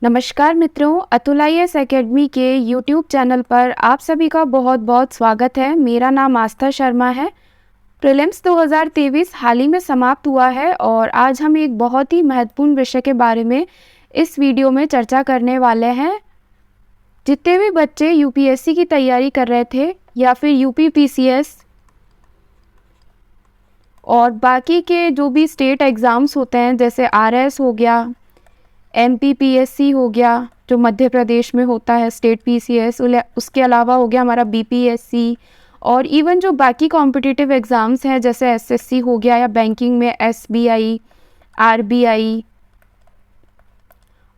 नमस्कार मित्रों, Atul IAS academy के यूट्यूब चैनल पर आप सभी का बहुत बहुत स्वागत है। मेरा नाम आस्था शर्मा है। प्रीलिम्स 2023 हाल ही में समाप्त हुआ है और आज हम एक बहुत ही महत्वपूर्ण विषय के बारे में इस वीडियो में चर्चा करने वाले हैं। जितने भी बच्चे UPSC की तैयारी कर रहे थे या फिर UPPCS और बाकी के जो भी स्टेट एग्ज़ाम्स होते हैं, जैसे RS हो गया, MPPSC हो गया जो मध्य प्रदेश में होता है, स्टेट PCS, उसके अलावा हो गया हमारा BPSC और इवन जो बाकी कॉम्पिटिटिव एग्ज़ाम्स हैं जैसे SSC हो गया या बैंकिंग में SBI, RBI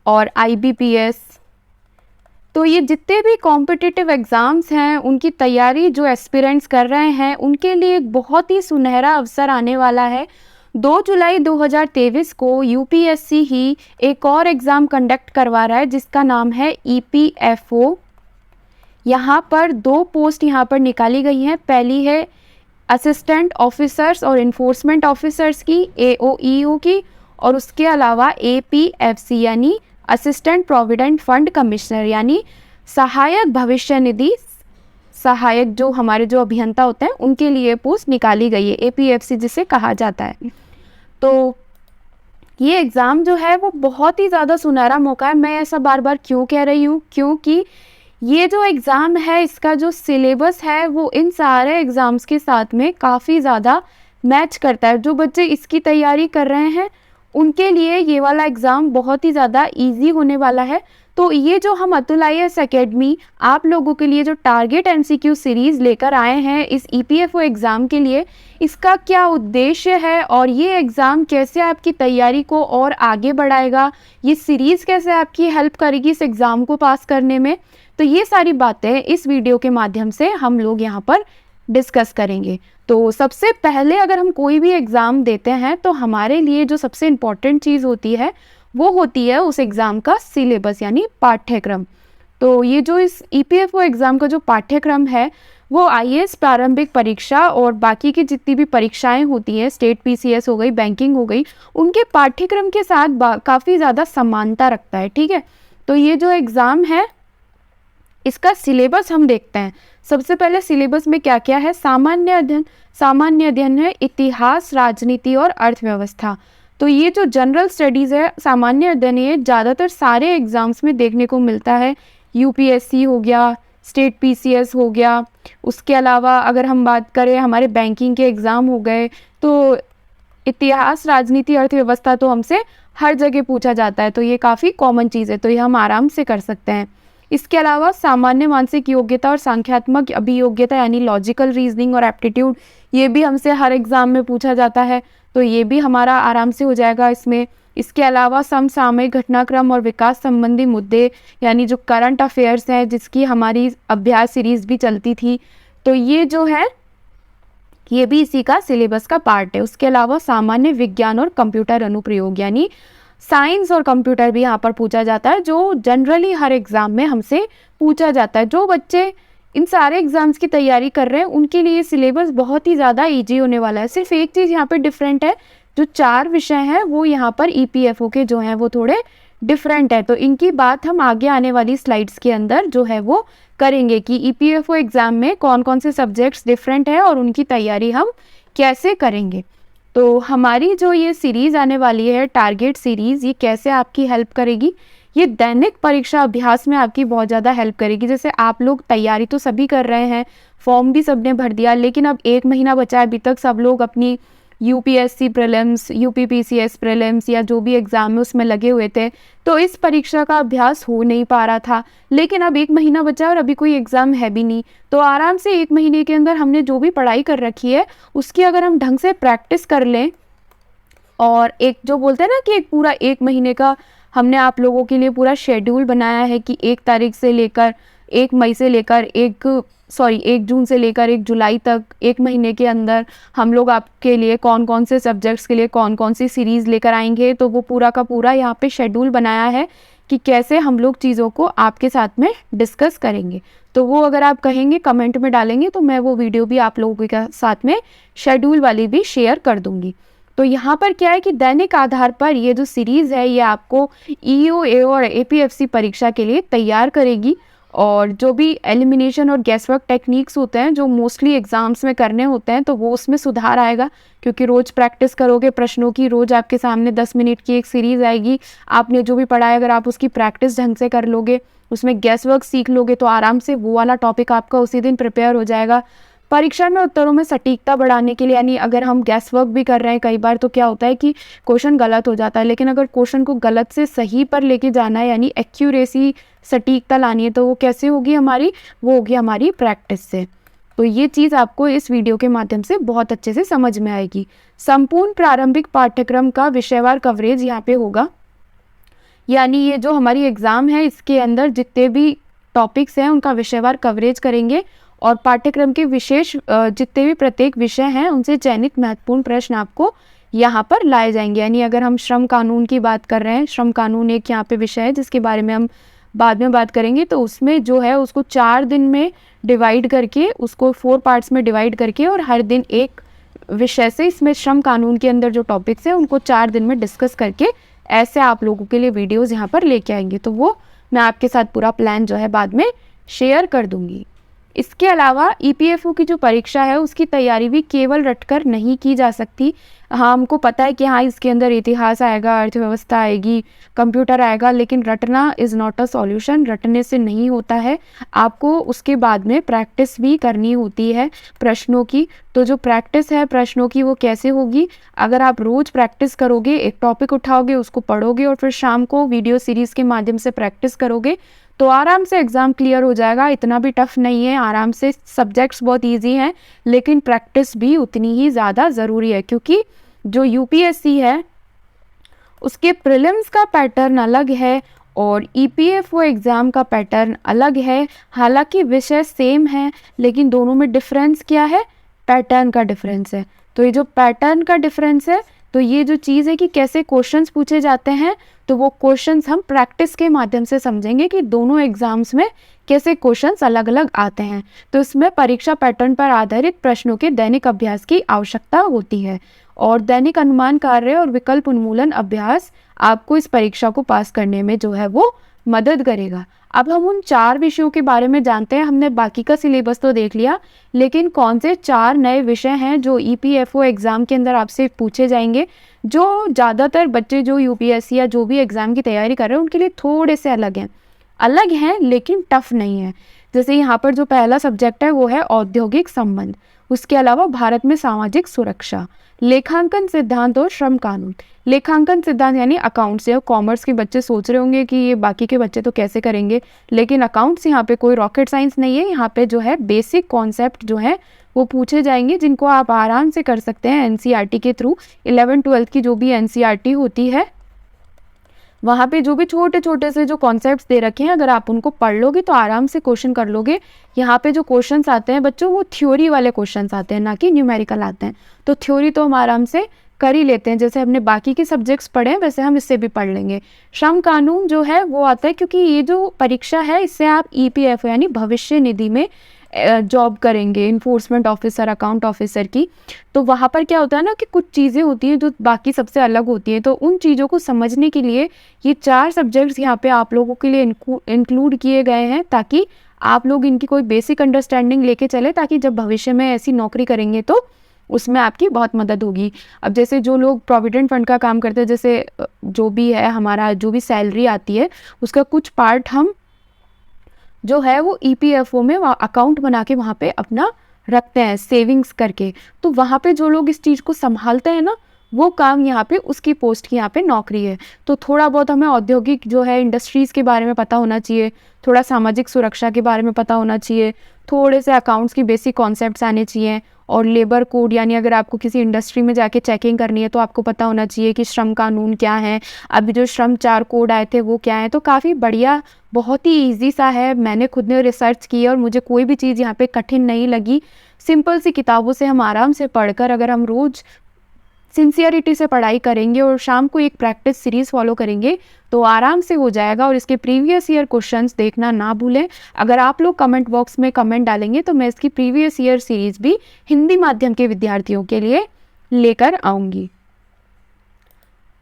और IBPS। तो ये जितने भी कॉम्पिटिटिव एग्ज़ाम्स हैं उनकी तैयारी जो एस्पिरेंट्स कर रहे हैं उनके लिए एक बहुत ही सुनहरा अवसर आने वाला है। 2 जुलाई 2023 को UPSC ही एक और एग्ज़ाम कंडक्ट करवा रहा है जिसका नाम है EPFO। यहाँ पर 2 पोस्ट यहाँ पर निकाली गई हैं। पहली है असिस्टेंट ऑफिसर्स और इन्फोर्समेंट ऑफिसर्स की, AOEO की, और उसके अलावा APFC यानी असिस्टेंट प्रोविडेंट फंड कमिश्नर यानी सहायक भविष्य निधि सहायक जो हमारे जो अभियंता होते हैं उनके लिए पोस्ट निकाली गई है, APFC जिसे कहा जाता है। तो ये एग्ज़ाम जो है वो बहुत ही ज़्यादा सुनहरा मौका है। मैं ऐसा बार बार क्यों कह रही हूँ, क्योंकि ये जो एग्ज़ाम है इसका जो सिलेबस है वो इन सारे एग्ज़ाम्स के साथ में काफ़ी ज़्यादा मैच करता है। जो बच्चे इसकी तैयारी कर रहे हैं उनके लिए ये वाला एग्ज़ाम बहुत ही ज़्यादा ईजी होने वाला है। तो ये जो हम अतुल IAS एकेडमी आप लोगों के लिए जो टारगेट MCQ सीरीज़ लेकर आए हैं इस EPFO एग्ज़ाम के लिए, इसका क्या उद्देश्य है और ये एग्ज़ाम कैसे आपकी तैयारी को और आगे बढ़ाएगा, ये सीरीज़ कैसे आपकी हेल्प करेगी इस एग्ज़ाम को पास करने में, तो ये सारी बातें इस वीडियो के माध्यम से हम लोग यहाँ पर डिस्कस करेंगे। तो सबसे पहले अगर हम कोई भी एग्ज़ाम देते हैं तो हमारे लिए जो सबसे इम्पॉर्टेंट चीज़ होती है वो होती है उस एग्ज़ाम का सिलेबस यानी पाठ्यक्रम। तो ये जो इस EPFO एग्ज़ाम का जो पाठ्यक्रम है वो IAS प्रारंभिक परीक्षा और बाकी की जितनी भी परीक्षाएं होती हैं, स्टेट PCS हो गई, बैंकिंग हो गई, उनके पाठ्यक्रम के साथ काफ़ी ज़्यादा समानता रखता है। ठीक है, तो ये जो एग्ज़ाम है इसका सिलेबस हम देखते हैं। सबसे पहले सिलेबस में क्या क्या है। सामान्य अध्ययन है, इतिहास, राजनीति और अर्थव्यवस्था। तो ये जो जनरल स्टडीज़ है, सामान्य अध्ययन, ये ज़्यादातर सारे एग्ज़ाम्स में देखने को मिलता है। UPSC हो गया, स्टेट PCS हो गया, उसके अलावा अगर हम बात करें हमारे बैंकिंग के एग्ज़ाम हो गए, तो इतिहास, राजनीति, अर्थव्यवस्था तो हमसे हर जगह पूछा जाता है, तो ये काफ़ी कॉमन चीज़ है, तो ये हम आराम से कर सकते हैं। इसके अलावा सामान्य मानसिक योग्यता और संख्यात्मक अभियोग्यता यानी लॉजिकल रीजनिंग और एप्टीट्यूड, ये भी हमसे हर एग्ज़ाम में पूछा जाता है, तो ये भी हमारा आराम से हो जाएगा इसमें। इसके अलावा समसामयिक घटनाक्रम और विकास संबंधी मुद्दे यानी जो करंट अफेयर्स हैं जिसकी हमारी अभ्यास सीरीज़ भी चलती थी, तो ये जो है ये भी इसी का सिलेबस का पार्ट है। उसके अलावा सामान्य विज्ञान और कंप्यूटर अनुप्रयोग यानी साइंस और कंप्यूटर भी यहाँ पर पूछा जाता है, जो जनरली हर एग्ज़ाम में हमसे पूछा जाता है। जो बच्चे इन सारे एग्ज़ाम्स की तैयारी कर रहे हैं उनके लिए सिलेबस बहुत ही ज़्यादा ईजी होने वाला है। सिर्फ एक चीज़ यहाँ पर डिफरेंट है, जो 4 विषय हैं वो यहाँ पर EPFO के जो हैं वो थोड़े डिफरेंट है, तो इनकी बात हम आगे आने वाली स्लाइड्स के अंदर जो है वो करेंगे कि EPFO एग्ज़ाम में कौन कौन से सब्जेक्ट्स डिफरेंट है और उनकी तैयारी हम कैसे करेंगे। तो हमारी जो ये सीरीज़ आने वाली है टारगेट सीरीज़, ये कैसे आपकी हेल्प करेगी, ये दैनिक परीक्षा अभ्यास में आपकी बहुत ज़्यादा हेल्प करेगी। जैसे आप लोग तैयारी तो सभी कर रहे हैं, फॉर्म भी सबने भर दिया, लेकिन अब 1 महीना बचा है, अभी तक सब लोग अपनी UPSC प्रीलिम्स, UPPCS प्रीलिम्स या जो भी एग्ज़ाम है उसमें लगे हुए थे, तो इस परीक्षा का अभ्यास हो नहीं पा रहा था। लेकिन अब 1 महीना बचा और अभी कोई एग्ज़ाम है भी नहीं, तो आराम से 1 महीने के अंदर हमने जो भी पढ़ाई कर रखी है उसकी अगर हम ढंग से प्रैक्टिस कर लें और एक जो बोलते हैं ना कि एक पूरा 1 महीने का हमने आप लोगों के लिए पूरा शेड्यूल बनाया है कि 1 तारीख से लेकर 1 मई से लेकर 1 जून से लेकर 1 जुलाई तक 1 महीने के अंदर हम लोग आपके लिए कौन कौन से सब्जेक्ट्स के लिए कौन कौन सी सीरीज़ लेकर आएंगे, तो वो पूरा का पूरा यहाँ पे शेड्यूल बनाया है कि कैसे हम लोग चीज़ों को आपके साथ में डिस्कस करेंगे। तो वो अगर आप कहेंगे कमेंट में डालेंगे तो मैं वो वीडियो भी आप लोगों के साथ में शेड्यूल वाली भी शेयर कर दूँगी। तो यहाँ पर क्या है कि दैनिक आधार पर ये जो सीरीज़ है ये आपको EOA और APFC परीक्षा के लिए तैयार करेगी। और जो भी एलिमिनेशन और गैस वर्क टेक्निक्स होते हैं जो मोस्टली एग्ज़ाम्स में करने होते हैं, तो वो उसमें सुधार आएगा, क्योंकि रोज़ प्रैक्टिस करोगे प्रश्नों की। रोज़ आपके सामने 10 मिनट की एक सीरीज़ आएगी, आपने जो भी पढ़ा है अगर आप उसकी प्रैक्टिस ढंग से कर लोगे, उसमें गैस वर्क सीख लोगे, तो आराम से वो वाला टॉपिक आपका उसी दिन प्रिपेयर हो जाएगा। परीक्षा में उत्तरों में सटीकता बढ़ाने के लिए, यानी अगर हम गैस वर्क भी कर रहे हैं कई बार, तो क्या होता है कि क्वेश्चन गलत हो जाता है, लेकिन अगर क्वेश्चन को गलत से सही पर लेके जाना है, यानी एक्यूरेसी, सटीकता लानी है, तो वो कैसे होगी हमारी, वो होगी हमारी प्रैक्टिस से। तो ये चीज़ आपको इस वीडियो के माध्यम से बहुत अच्छे से समझ में आएगी। संपूर्ण प्रारंभिक पाठ्यक्रम का विषयवार कवरेज यहाँ पे होगा, यानी ये जो हमारी एग्ज़ाम है इसके अंदर जितने भी टॉपिक्स हैं उनका विषयवार कवरेज करेंगे, और पाठ्यक्रम के विशेष जितने भी प्रत्येक विषय हैं उनसे चयनित महत्वपूर्ण प्रश्न आपको यहाँ पर लाए जाएंगे। यानी अगर हम श्रम कानून की बात कर रहे हैं, श्रम कानून एक यहाँ पे विषय है जिसके बारे में हम बाद में बात करेंगे, तो उसमें जो है उसको 4 दिन में डिवाइड करके, उसको 4 पार्ट्स में डिवाइड करके, और हर दिन एक विषय से इसमें श्रम कानून के अंदर जो टॉपिक्स हैं उनको 4 दिन में डिस्कस करके ऐसे आप लोगों के लिए वीडियोज़ यहाँ पर लेके आएंगे। तो वो मैं आपके साथ पूरा प्लान जो है बाद में शेयर कर दूँगी। इसके अलावा EPFO की जो परीक्षा है उसकी तैयारी भी केवल रटकर नहीं की जा सकती। हाँ, हमको पता है कि हाँ इसके अंदर इतिहास आएगा, अर्थव्यवस्था आएगी, कंप्यूटर आएगा, लेकिन रटना इज़ नॉट अ सॉल्यूशन। रटने से नहीं होता है, आपको उसके बाद में प्रैक्टिस भी करनी होती है प्रश्नों की। तो जो प्रैक्टिस है प्रश्नों की वो कैसे होगी, अगर आप रोज़ प्रैक्टिस करोगे, एक टॉपिक उठाओगे, उसको पढ़ोगे और फिर शाम को वीडियो सीरीज़ के माध्यम से प्रैक्टिस करोगे, तो आराम से एग्ज़ाम क्लियर हो जाएगा। इतना भी टफ नहीं है, आराम से, सब्जेक्ट्स बहुत इजी हैं, लेकिन प्रैक्टिस भी उतनी ही ज़्यादा ज़रूरी है, क्योंकि जो UPSC है उसके प्रीलिम्स का पैटर्न अलग है और EPFO एग्ज़ाम का पैटर्न अलग है। हालांकि विषय सेम है, लेकिन दोनों में डिफरेंस क्या है, पैटर्न का डिफरेंस है। तो ये जो पैटर्न का डिफरेंस है, तो ये जो चीज़ है कि कैसे क्वेश्चंस पूछे जाते हैं, तो वो क्वेश्चंस हम प्रैक्टिस के माध्यम से समझेंगे कि दोनों एग्जाम्स में कैसे क्वेश्चंस अलग अलग आते हैं। तो इसमें परीक्षा पैटर्न पर आधारित प्रश्नों के दैनिक अभ्यास की आवश्यकता होती है, और दैनिक अनुमान कार्य और विकल्प उन्मूलन अभ्यास आपको इस परीक्षा को पास करने में जो है वो मदद करेगा। अब हम उन 4 विषयों के बारे में जानते हैं। हमने बाकी का सिलेबस तो देख लिया, लेकिन कौन से 4 नए विषय हैं जो EPFO एग्ज़ाम के अंदर आपसे पूछे जाएंगे, जो ज़्यादातर बच्चे जो UPSC या जो भी एग्ज़ाम की तैयारी कर रहे हैं उनके लिए थोड़े से अलग हैं लेकिन टफ नहीं है। जैसे यहाँ पर जो पहला सब्जेक्ट है वो है औद्योगिक संबंध, उसके अलावा भारत में सामाजिक सुरक्षा, लेखांकन सिद्धांत और श्रम कानून। लेखांकन सिद्धांत यानी अकाउंट्स, या कॉमर्स के बच्चे सोच रहे होंगे कि ये बाकी के बच्चे तो कैसे करेंगे, लेकिन अकाउंट्स यहाँ पे कोई रॉकेट साइंस नहीं है। यहाँ पे जो है बेसिक कॉन्सेप्ट जो है वो पूछे जाएंगे, जिनको आप आराम से कर सकते हैं NCERT के थ्रू। 11-12 की जो भी NCERT होती है वहाँ पे जो भी छोटे छोटे से जो कॉन्सेप्ट्स दे रखे हैं, अगर आप उनको पढ़ लोगे तो आराम से क्वेश्चन कर लोगे। यहाँ पे जो क्वेश्चंस आते हैं बच्चों, वो थ्योरी वाले क्वेश्चंस आते हैं, ना कि न्यूमेरिकल आते हैं। तो थ्योरी तो हम आराम से कर ही लेते हैं, जैसे हमने बाकी के सब्जेक्ट्स पढ़े हैं वैसे हम इससे भी पढ़ लेंगे। श्रम कानून जो है वो आता है, क्योंकि ये जो परीक्षा है इससे आप EPFO यानी भविष्य निधि में जॉब करेंगे, इन्फोर्समेंट ऑफिसर, अकाउंट ऑफिसर की। तो वहाँ पर क्या होता है ना कि कुछ चीज़ें होती हैं जो बाकी सबसे अलग होती हैं, तो उन चीज़ों को समझने के लिए ये 4 सब्जेक्ट्स यहाँ पे आप लोगों के लिए इंक्लूड किए गए हैं, ताकि आप लोग इनकी कोई बेसिक अंडरस्टैंडिंग लेके चले, ताकि जब भविष्य में ऐसी नौकरी करेंगे तो उसमें आपकी बहुत मदद होगी। अब जैसे जो लोग प्रोविडेंट फंड का काम करते हैं, जैसे जो भी है हमारा जो भी सैलरी आती है उसका कुछ पार्ट हम जो है वो EPFO में अकाउंट बना के वहाँ पे अपना रखते हैं सेविंग्स करके। तो वहाँ पे जो लोग इस चीज़ को संभालते हैं ना, वो काम यहाँ पे उसकी पोस्ट की यहाँ पे नौकरी है। तो थोड़ा बहुत हमें औद्योगिक जो है इंडस्ट्रीज़ के बारे में पता होना चाहिए, थोड़ा सामाजिक सुरक्षा के बारे में पता होना चाहिए, थोड़े से अकाउंट्स की बेसिक कॉन्सेप्ट्स आने चाहिए, और लेबर कोड, यानी अगर आपको किसी इंडस्ट्री में जाके चेकिंग करनी है तो आपको पता होना चाहिए कि श्रम कानून क्या है, अभी जो श्रम 4 कोड आए थे वो क्या है। तो काफ़ी बढ़िया, बहुत ही इजी सा है। मैंने खुद ने रिसर्च की और मुझे कोई भी चीज़ यहाँ पे कठिन नहीं लगी। सिंपल सी किताबों से हम आराम से पढ़कर, अगर हम रोज़ सिंसियरिटी से पढ़ाई करेंगे और शाम को एक प्रैक्टिस सीरीज़ फॉलो करेंगे तो आराम से हो जाएगा। और इसके प्रीवियस ईयर क्वेश्चंस देखना ना भूलें। अगर आप लोग कमेंट बॉक्स में कमेंट डालेंगे तो मैं इसकी प्रीवियस ईयर सीरीज़ भी हिंदी माध्यम के विद्यार्थियों के लिए लेकर आऊँगी।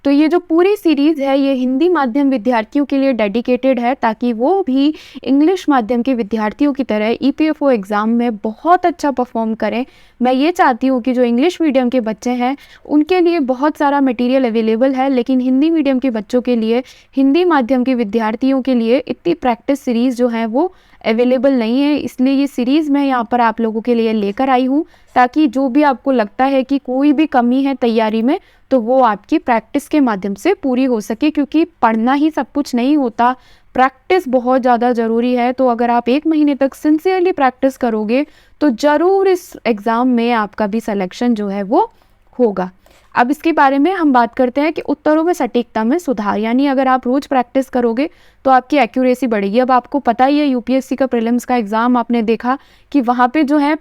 तो ये जो पूरी सीरीज़ है ये हिंदी माध्यम विद्यार्थियों के लिए डेडिकेटेड है, ताकि वो भी इंग्लिश माध्यम के विद्यार्थियों की तरह ईपीएफओ एग्ज़ाम में बहुत अच्छा परफॉर्म करें। मैं ये चाहती हूँ कि जो इंग्लिश मीडियम के बच्चे हैं उनके लिए बहुत सारा मटेरियल अवेलेबल है, लेकिन हिंदी मीडियम के बच्चों के लिए, हिंदी माध्यम के विद्यार्थियों के लिए इतनी प्रैक्टिस सीरीज़ जो है वो अवेलेबल नहीं है। इसलिए ये सीरीज़ मैं यहाँ पर आप लोगों के लिए लेकर आई हूँ, ताकि जो भी आपको लगता है कि कोई भी कमी है तैयारी में, तो वो आपकी प्रैक्टिस के माध्यम से पूरी हो सके, क्योंकि पढ़ना ही सब कुछ नहीं होता, प्रैक्टिस बहुत ज़्यादा ज़रूरी है। तो अगर आप 1 महीने तक सिंसियरली प्रैक्टिस करोगे तो ज़रूर इस एग्ज़ाम में आपका भी सिलेक्शन जो है वो होगा। अब इसके बारे में हम बात करते हैं कि उत्तरों में सटीकता में सुधार, यानी अगर आप रोज़ प्रैक्टिस करोगे तो आपकी एक्यूरेसी बढ़ेगी। अब आपको पता ही है यूपीएससी का प्रीलिम्स का एग्ज़ाम आपने देखा कि वहाँ पे जो है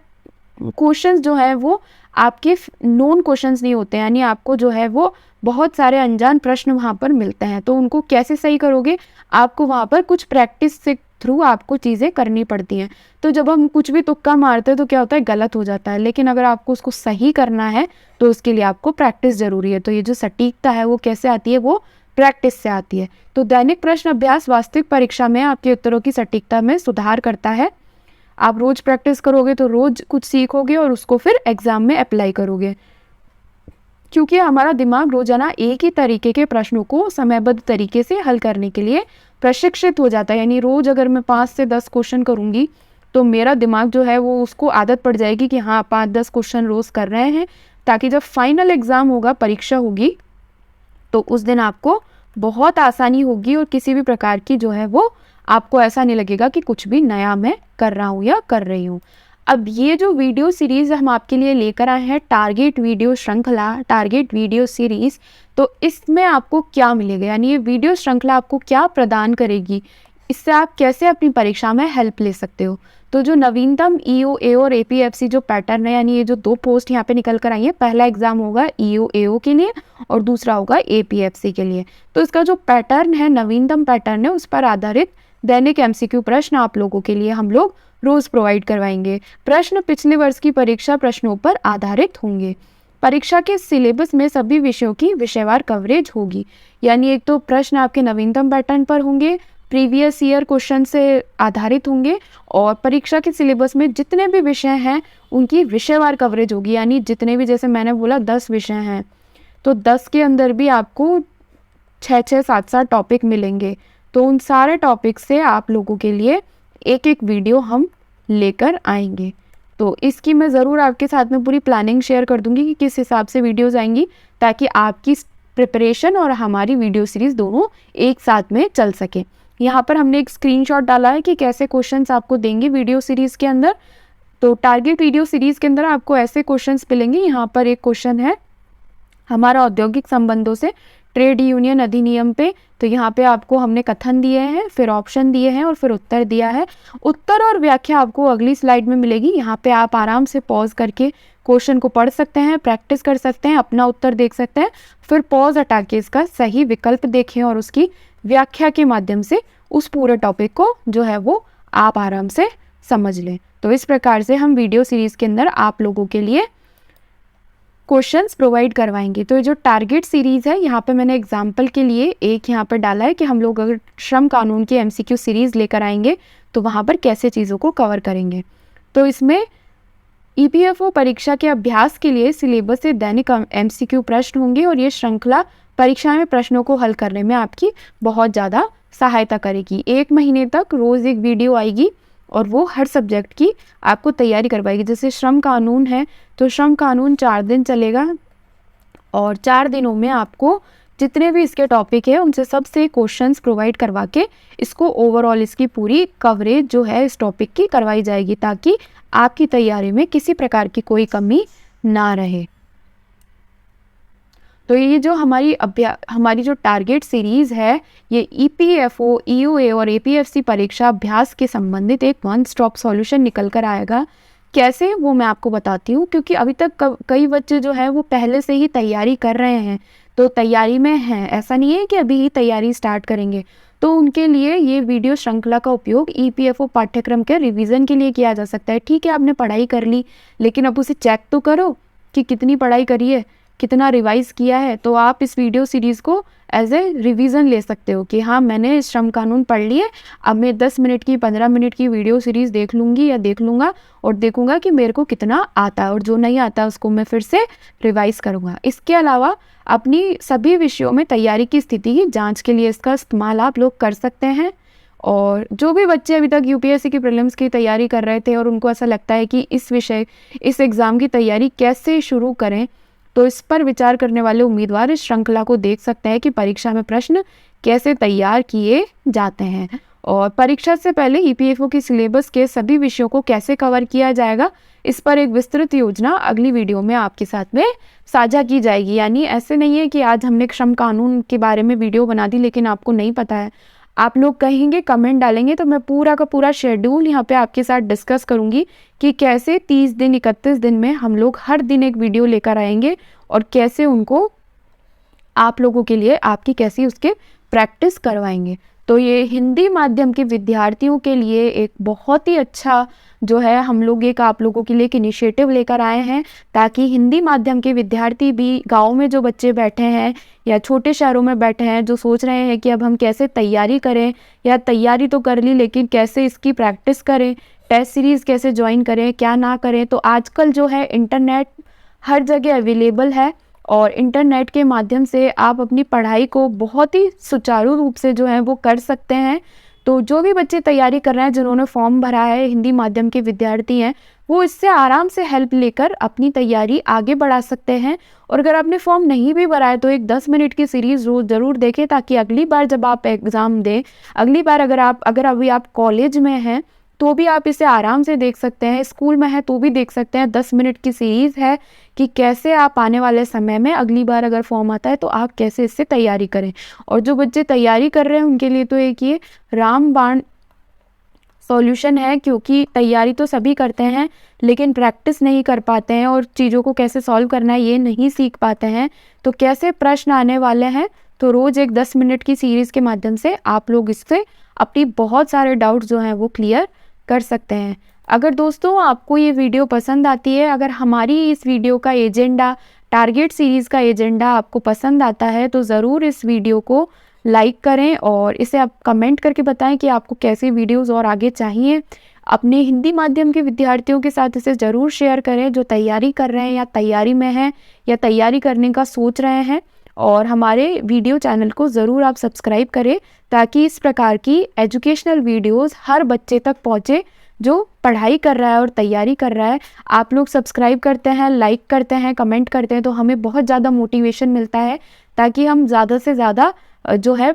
क्वेश्चंस जो है वो आपके नोन क्वेश्चंस नहीं होते, यानी आपको जो है वो बहुत सारे अनजान प्रश्न वहाँ पर मिलते हैं। तो उनको कैसे सही करोगे, आपको वहाँ पर कुछ प्रैक्टिस से थ्रू आपको चीज़ें करनी पड़ती हैं। तो जब हम कुछ भी तुक्का मारते हैं तो क्या होता है, गलत हो जाता है, लेकिन अगर आपको उसको सही करना है तो उसके लिए आपको प्रैक्टिस ज़रूरी है। तो ये जो सटीकता है वो कैसे आती है, वो प्रैक्टिस से आती है। तो दैनिक प्रश्न अभ्यास वास्तविक परीक्षा में आपके उत्तरों की सटीकता में सुधार करता है। आप रोज़ प्रैक्टिस करोगे तो रोज़ कुछ सीखोगे और उसको फिर एग्ज़ाम में अप्लाई करोगे, क्योंकि हमारा दिमाग रोज़ाना एक ही तरीके के प्रश्नों को समयबद्ध तरीके से हल करने के लिए प्रशिक्षित हो जाता है। यानी रोज़ अगर मैं 5 से 10 क्वेश्चन करूँगी तो मेरा दिमाग जो है वो उसको आदत पड़ जाएगी कि हाँ 5-10 क्वेश्चन रोज़ कर रहे हैं, ताकि जब फाइनल एग्ज़ाम होगा, परीक्षा होगी, तो उस दिन आपको बहुत आसानी होगी और किसी भी प्रकार की जो है वो आपको ऐसा नहीं लगेगा कि कुछ भी नया मैं कर रहा हूँ या कर रही हूँ। अब ये जो वीडियो सीरीज़ हम आपके लिए लेकर आए हैं, टारगेट वीडियो श्रृंखला, टारगेट वीडियो सीरीज़, तो इसमें आपको क्या मिलेगा, यानी ये वीडियो श्रृंखला आपको क्या प्रदान करेगी, इससे आप कैसे अपनी परीक्षा में हेल्प ले सकते हो। तो जो नवीनतम ईओ एओ और एपीएफसी जो पैटर्न है, यानी ये जो 2 पोस्ट यहाँ पे निकल कर आई है, पहला एग्जाम होगा ईओ एओ के लिए और दूसरा होगा एपीएफसी के लिए। तो इसका जो पैटर्न है, नवीनतम पैटर्न है, उस पर आधारित दैनिक एमसीक्यू प्रश्न आप लोगों के लिए हम लोग रोज प्रोवाइड करवाएंगे। प्रश्न पिछले वर्ष की परीक्षा प्रश्नों पर आधारित होंगे। परीक्षा के सिलेबस में सभी विषयों की विषयवार कवरेज होगी, यानी एक तो प्रश्न आपके नवीनतम पैटर्न पर होंगे, प्रीवियस ईयर क्वेश्चन से आधारित होंगे, और परीक्षा के सिलेबस में जितने भी विषय हैं उनकी विषयवार कवरेज होगी। यानी जितने भी, जैसे मैंने बोला 10 विषय हैं, तो 10 के अंदर भी आपको 6-6, 7-7 टॉपिक मिलेंगे। तो उन सारे टॉपिक से आप लोगों के लिए एक एक वीडियो हम लेकर आएंगे। तो इसकी मैं ज़रूर आपके साथ में पूरी प्लानिंग शेयर कर दूंगी कि किस हिसाब से वीडियोज़ आएंगी, ताकि आपकी प्रिपरेशन और हमारी वीडियो सीरीज़ दोनों एक साथ में चल सके। यहाँ पर हमने एक स्क्रीनशॉट डाला है कि कैसे क्वेश्चंस आपको देंगे वीडियो सीरीज़ के अंदर। तो टारगेट वीडियो सीरीज़ के अंदर आपको ऐसे क्वेश्चंस मिलेंगे। यहाँ पर एक क्वेश्चन है हमारा औद्योगिक संबंधों से ट्रेड यूनियन अधिनियम पे, तो यहाँ पे आपको हमने कथन दिए हैं, फिर ऑप्शन दिए हैं और फिर उत्तर दिया है। उत्तर और व्याख्या आपको अगली स्लाइड में मिलेगी। यहाँ पे आप आराम से पॉज करके क्वेश्चन को पढ़ सकते हैं, प्रैक्टिस कर सकते हैं, अपना उत्तर देख सकते हैं, फिर पॉज हटा के इसका सही विकल्प देखें और उसकी व्याख्या के माध्यम से उस पूरे टॉपिक को जो है वो आप आराम से समझ लें। तो इस प्रकार से हम वीडियो सीरीज़ के अंदर आप लोगों के लिए क्वेश्चंस प्रोवाइड करवाएंगे। तो ये जो टारगेट सीरीज़ है, यहाँ पे मैंने एग्जाम्पल के लिए एक यहाँ पर डाला है कि हम लोग अगर श्रम कानून की एमसीक्यू सीरीज़ लेकर आएंगे तो वहाँ पर कैसे चीज़ों को कवर करेंगे। तो इसमें ईपीएफओ परीक्षा के अभ्यास के लिए सिलेबस से दैनिक एमसीक्यू प्रश्न होंगे, और ये श्रृंखला परीक्षा में प्रश्नों को हल करने में आपकी बहुत ज़्यादा सहायता करेगी। 1 महीने तक रोज़ एक वीडियो आएगी और वो हर सब्जेक्ट की आपको तैयारी करवाएगी। जैसे श्रम कानून है तो श्रम कानून 4 दिन चलेगा, और 4 दिनों में आपको जितने भी इसके टॉपिक है उनसे सबसे क्वेश्चंस प्रोवाइड करवा के इसको ओवरऑल इसकी पूरी कवरेज जो है इस टॉपिक की करवाई जाएगी, ताकि आपकी तैयारी में किसी प्रकार की कोई कमी ना रहे। तो ये जो हमारी जो टारगेट सीरीज़ है, ये ईपीएफओ, ईओए और एपीएफसी परीक्षा अभ्यास के संबंधित एक वन स्टॉप सॉल्यूशन निकल कर आएगा। कैसे, वो मैं आपको बताती हूँ, क्योंकि अभी तक कई बच्चे जो है वो पहले से ही तैयारी कर रहे हैं, तो तैयारी में हैं, ऐसा नहीं है कि अभी ही तैयारी स्टार्ट करेंगे। तो उनके लिए ये वीडियो श्रृंखला का उपयोग ईपीएफओ पाठ्यक्रम के रिवीजन के लिए किया जा सकता है। ठीक है, आपने पढ़ाई कर ली, लेकिन अब उसे चेक तो करो कि कितनी पढ़ाई करी है, कितना रिवाइज़ किया है, तो आप इस वीडियो सीरीज़ को एज ए रिवीजन ले सकते हो कि हाँ, मैंने श्रम कानून पढ़ लिए, अब मैं 10 मिनट की 15 मिनट की वीडियो सीरीज़ देख लूँगी या देख लूँगा और देखूँगा कि मेरे को कितना आता है, और जो नहीं आता उसको मैं फिर से रिवाइज़ करूँगा। इसके अलावा अपनी सभी विषयों में तैयारी की स्थिति की जांच के लिए इसका इस्तेमाल आप लोग कर सकते हैं। और जो भी बच्चे अभी तक यूपीएससी की प्रीलिम्स की तैयारी कर रहे थे और उनको ऐसा लगता है कि इस एग्ज़ाम की तैयारी कैसे शुरू करें, तो इस पर विचार करने वाले उम्मीदवार इस श्रृंखला को देख सकते हैं कि परीक्षा में प्रश्न कैसे तैयार किए जाते हैं और परीक्षा से पहले ईपीएफओ की सिलेबस के सभी विषयों को कैसे कवर किया जाएगा, इस पर एक विस्तृत योजना अगली वीडियो में आपके साथ में साझा की जाएगी। यानी ऐसे नहीं है कि आज हमने श्रम कानून के बारे में वीडियो बना दी लेकिन आपको नहीं पता है। आप लोग कहेंगे, कमेंट डालेंगे, तो मैं पूरा का पूरा शेड्यूल यहाँ पे आपके साथ डिस्कस करूँगी कि कैसे 30 दिन 31 दिन में हम लोग हर दिन एक वीडियो लेकर आएंगे और कैसे उनको आप लोगों के लिए आपकी कैसी उसके प्रैक्टिस करवाएंगे। तो ये हिंदी माध्यम के विद्यार्थियों के लिए एक बहुत ही अच्छा जो है हम लोग एक आप लोगों के लिए एक इनिशिएटिव लेकर आए हैं, ताकि हिंदी माध्यम के विद्यार्थी भी गांव में जो बच्चे बैठे हैं या छोटे शहरों में बैठे हैं जो सोच रहे हैं कि अब हम कैसे तैयारी करें, या तैयारी तो कर ली लेकिन कैसे इसकी प्रैक्टिस करें, टेस्ट सीरीज़ कैसे ज्वाइन करें, क्या ना करें। तो आजकल जो है इंटरनेट हर जगह अवेलेबल है और इंटरनेट के माध्यम से आप अपनी पढ़ाई को बहुत ही सुचारू रूप से जो है वो कर सकते हैं। तो जो भी बच्चे तैयारी कर रहे हैं, जिन्होंने फॉर्म भरा है, हिंदी माध्यम के विद्यार्थी हैं, वो इससे आराम से हेल्प लेकर अपनी तैयारी आगे बढ़ा सकते हैं। और अगर आपने फॉर्म नहीं भी भरा है तो एक 10 मिनट की सीरीज़ रोज़ ज़रूर देखें, ताकि अगली बार जब आप एग्ज़ाम दें, अगली बार अगर अभी आप कॉलेज में हैं तो भी आप इसे आराम से देख सकते हैं, स्कूल में है तो भी देख सकते हैं। 10 मिनट की सीरीज़ है कि कैसे आप आने वाले समय में अगली बार अगर फॉर्म आता है तो आप कैसे इससे तैयारी करें। और जो बच्चे तैयारी कर रहे हैं उनके लिए तो एक ये रामबाण सॉल्यूशन है, क्योंकि तैयारी तो सभी करते हैं लेकिन प्रैक्टिस नहीं कर पाते हैं और चीज़ों को कैसे सॉल्व करना है ये नहीं सीख पाते हैं। तो कैसे प्रश्न आने वाले हैं, तो रोज़ एक 10 मिनट की सीरीज़ के माध्यम से आप लोग इससे अपनी बहुत सारे डाउट्स जो हैं वो क्लियर कर सकते हैं। अगर दोस्तों आपको ये वीडियो पसंद आती है, अगर हमारी इस वीडियो का एजेंडा, टारगेट सीरीज़ का एजेंडा आपको पसंद आता है, तो ज़रूर इस वीडियो को लाइक करें और इसे आप कमेंट करके बताएं कि आपको कैसी वीडियोस और आगे चाहिए। अपने हिंदी माध्यम के विद्यार्थियों के साथ इसे ज़रूर शेयर करें जो तैयारी कर रहे हैं या तैयारी में हैं या तैयारी करने का सोच रहे हैं। और हमारे वीडियो चैनल को ज़रूर आप सब्सक्राइब करें, ताकि इस प्रकार की एजुकेशनल वीडियोस हर बच्चे तक पहुँचे जो पढ़ाई कर रहा है और तैयारी कर रहा है। आप लोग सब्सक्राइब करते हैं, लाइक करते हैं, कमेंट करते हैं, तो हमें बहुत ज़्यादा मोटिवेशन मिलता है, ताकि हम ज़्यादा से ज़्यादा जो है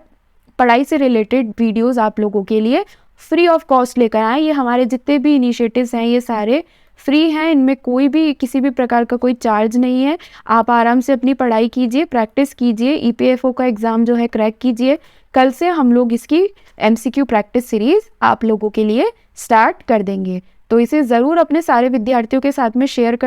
पढ़ाई से रिलेटेड वीडियोस आप लोगों के लिए फ्री ऑफ कॉस्ट लेकर आएँ। ये हमारे जितने भी इनिशिएटिव्स हैं ये सारे फ्री हैं, इनमें कोई भी किसी भी प्रकार का कोई चार्ज नहीं है। आप आराम से अपनी पढ़ाई कीजिए, प्रैक्टिस कीजिए, ईपीएफओ का एग्ज़ाम जो है क्रैक कीजिए। कल से हम लोग इसकी एमसीक्यू प्रैक्टिस सीरीज़ आप लोगों के लिए स्टार्ट कर देंगे, तो इसे ज़रूर अपने सारे विद्यार्थियों के साथ में शेयर कर